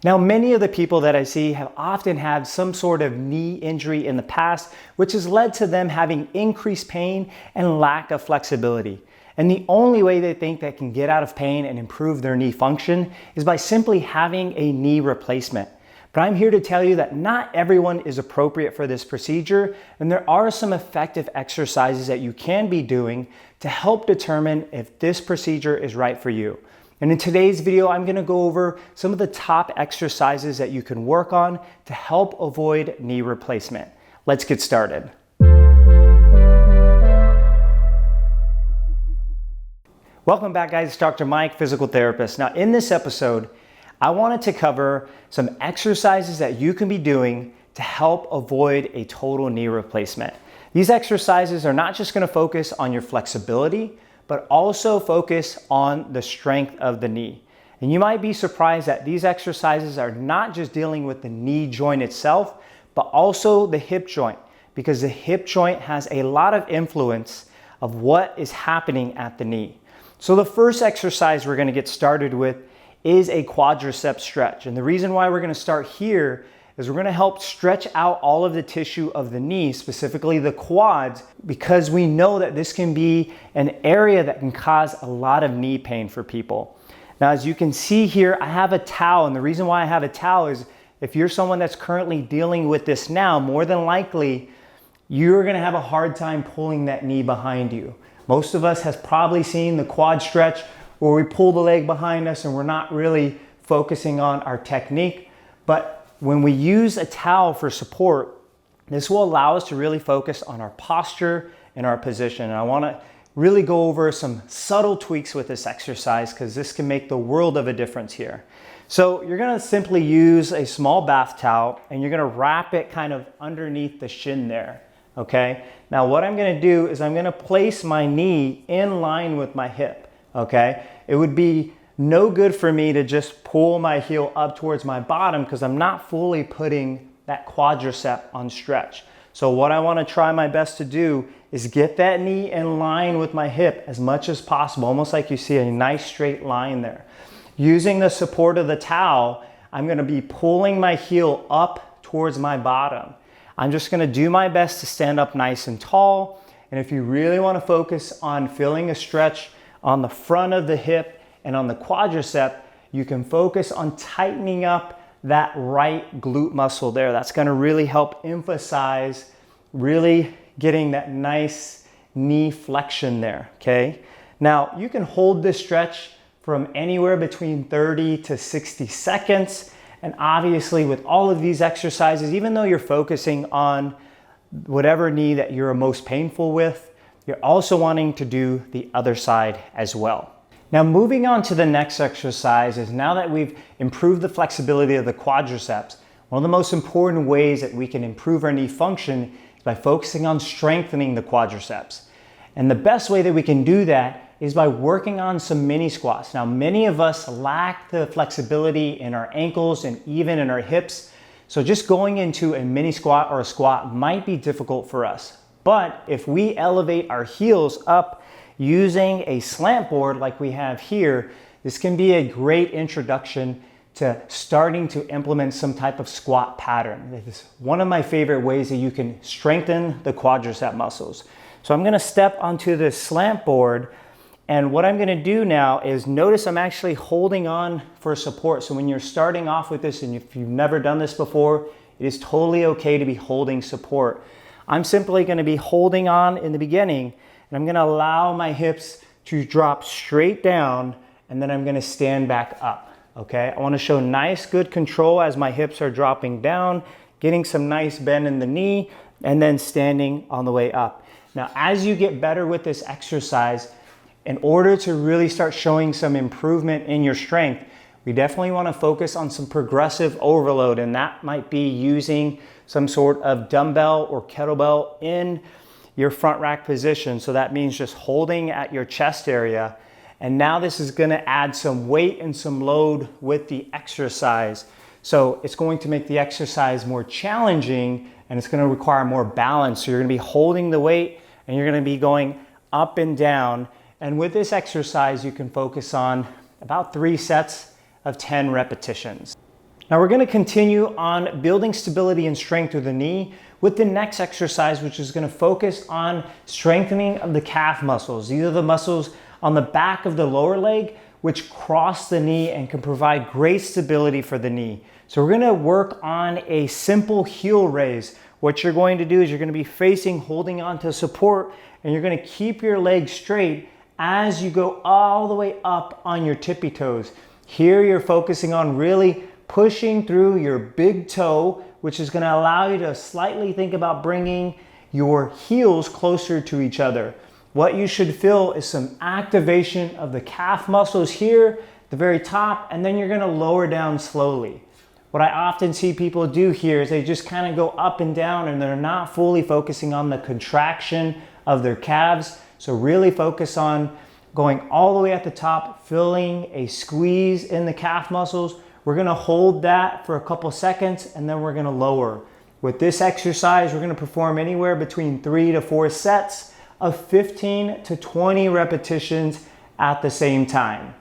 Now, many of the people that I see have often had some sort of knee injury in the past, which has led to them having increased pain and lack of flexibility. And the only way they think they can get out of pain and improve their knee function is by simply having a knee replacement. But I'm here to tell you that not everyone is appropriate for this procedure, and there are some effective exercises that you can be doing to help determine if this procedure is right for you. And in today's video, I'm gonna go over some of the top exercises that you can work on to help avoid knee replacement. Let's get started. Welcome back, guys. It's Dr. Mike, physical therapist. Now, in this episode, I wanted to cover some exercises that you can be doing to help avoid a total knee replacement. These exercises are not just gonna focus on your flexibility, but also focus on the strength of the knee. And you might be surprised that these exercises are not just dealing with the knee joint itself, but also the hip joint, because the hip joint has a lot of influence of what is happening at the knee. So the first exercise we're gonna get started with is a quadricep stretch. And the reason why we're gonna start here is we're gonna help stretch out all of the tissue of the knee, specifically the quads, because we know that this can be an area that can cause a lot of knee pain for people. Now, as you can see here, I have a towel, and the reason why I have a towel is if you're someone that's currently dealing with this now, more than likely, you're gonna have a hard time pulling that knee behind you. Most of us has probably seen the quad stretch where we pull the leg behind us and we're not really focusing on our technique. But when we use a towel for support, this will allow us to really focus on our posture and our position. And I wanna really go over some subtle tweaks with this exercise because this can make the world of a difference here. So you're gonna simply use a small bath towel and you're gonna wrap it kind of underneath the shin there. Okay, now what I'm gonna do is I'm gonna place my knee in line with my hip, okay? It would be no good for me to just pull my heel up towards my bottom because I'm not fully putting that quadricep on stretch. So what I wanna try my best to do is get that knee in line with my hip as much as possible, almost like you see a nice straight line there. Using the support of the towel, I'm gonna be pulling my heel up towards my bottom. I'm just gonna do my best to stand up nice and tall. And if you really wanna focus on feeling a stretch on the front of the hip and on the quadricep, you can focus on tightening up that right glute muscle there. That's gonna really help emphasize really getting that nice knee flexion there, okay? Now, you can hold this stretch from anywhere between 30 to 60 seconds. And obviously with all of these exercises, even though you're focusing on whatever knee that you're most painful with, you're also wanting to do the other side as well. Now, moving on to the next exercise is now that we've improved the flexibility of the quadriceps, one of the most important ways that we can improve our knee function is by focusing on strengthening the quadriceps. And the best way that we can do that is by working on some mini squats. Now, many of us lack the flexibility in our ankles and even in our hips. So just going into a mini squat or a squat might be difficult for us. But if we elevate our heels up using a slant board like we have here, this can be a great introduction to starting to implement some type of squat pattern. This is one of my favorite ways that you can strengthen the quadricep muscles. So I'm gonna step onto this slant board, and what I'm gonna do now is notice I'm actually holding on for support. So when you're starting off with this, and if you've never done this before, it is totally okay to be holding support. I'm simply gonna be holding on in the beginning, and I'm gonna allow my hips to drop straight down, and then I'm gonna stand back up, okay? I wanna show nice, good control as my hips are dropping down, getting some nice bend in the knee, and then standing on the way up. Now, as you get better with this exercise, in order to really start showing some improvement in your strength, we definitely want to focus on some progressive overload, and that might be using some sort of dumbbell or kettlebell in your front rack position. So that means just holding at your chest area. And now this is going to add some weight and some load with the exercise. So it's going to make the exercise more challenging, and it's going to require more balance. So you're going to be holding the weight and you're going to be going up and down. And with this exercise, you can focus on about 3 sets of 10 repetitions. Now we're going to continue on building stability and strength through the knee with the next exercise, which is going to focus on strengthening of the calf muscles. These are the muscles on the back of the lower leg, which cross the knee and can provide great stability for the knee. So we're going to work on a simple heel raise. What you're going to do is you're going to be facing, holding on to support, and you're going to keep your leg straight as you go all the way up on your tippy toes. Here you're focusing on really pushing through your big toe, which is going to allow you to slightly think about bringing your heels closer to each other. What you should feel is some activation of the calf muscles here, the very top, and then you're going to lower down slowly. What I often see people do here is they just kind of go up and down and they're not fully focusing on the contraction of their calves. So really focus on going all the way at the top, feeling a squeeze in the calf muscles. We're going to hold that for a couple seconds and then we're going to lower. With this exercise, we're going to perform anywhere between 3 to 4 sets of 15 to 20 repetitions at the same time.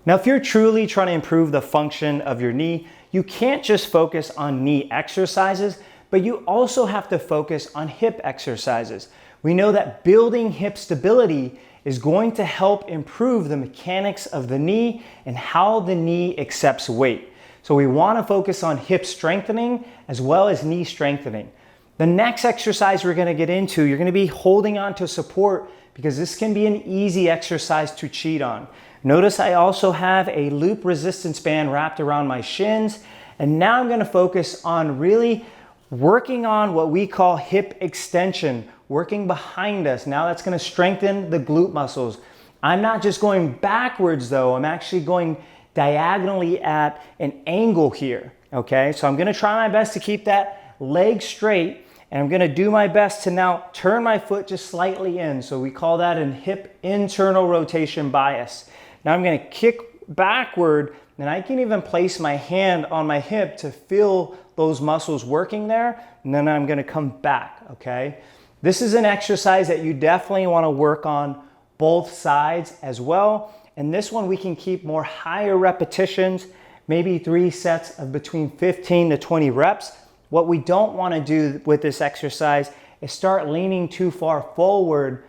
Now, if you're truly trying to improve the function of your knee, you can't just focus on knee exercises, but you also have to focus on hip exercises. We know that building hip stability is going to help improve the mechanics of the knee and how the knee accepts weight. So we want to focus on hip strengthening as well as knee strengthening. The next exercise we're going to get into, you're going to be holding on to support because this can be an easy exercise to cheat on. Notice I also have a loop resistance band wrapped around my shins, and now I'm going to focus on really working on what we call hip extension, working behind us. Now that's going to strengthen the glute muscles. I'm not just going backwards though, I'm actually going diagonally at an angle here, okay? So I'm going to try my best to keep that leg straight, and I'm going to do my best to now turn my foot just slightly in. So we call that a hip internal rotation bias. Now I'm going to kick backward, and I can even place my hand on my hip to feel those muscles working there, and then I'm going to come back, okay? This is an exercise that you definitely want to work on both sides as well, and this one we can keep more higher repetitions, maybe 3 sets of between 15 to 20 reps. What we don't want to do with this exercise is start leaning too far forward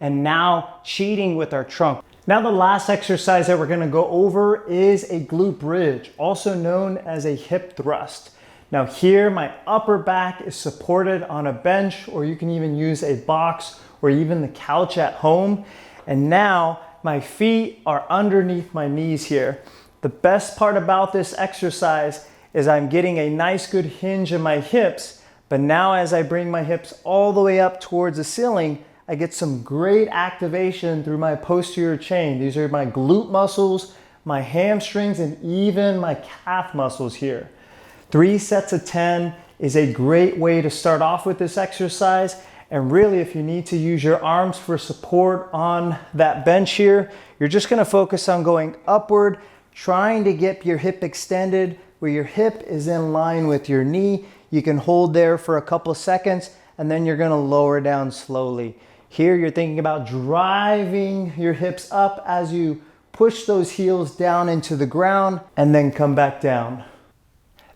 and now cheating with our trunk. Now the last exercise that we're going to go over is a glute bridge, also known as a hip thrust. Now here my upper back is supported on a bench, or you can even use a box or even the couch at home. And now my feet are underneath my knees here. The best part about this exercise is I'm getting a nice good hinge in my hips, but now as I bring my hips all the way up towards the ceiling, I get some great activation through my posterior chain. These are my glute muscles, my hamstrings, and even my calf muscles here. 3 sets of 10 is a great way to start off with this exercise. And really, if you need to use your arms for support on that bench here, you're just gonna focus on going upward, trying to get your hip extended where your hip is in line with your knee. You can hold there for a couple seconds, and then you're gonna lower down slowly. Here you're thinking about driving your hips up as you push those heels down into the ground and then come back down.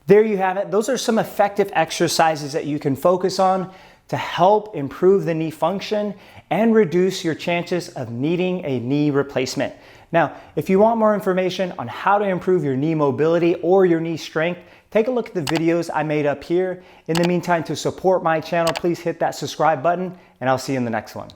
There you have it. Those are some effective exercises that you can focus on to help improve the knee function and reduce your chances of needing a knee replacement. Now, if you want more information on how to improve your knee mobility or your knee strength, take a look at the videos I made up here. In the meantime, to support my channel, please hit that subscribe button, and I'll see you in the next one.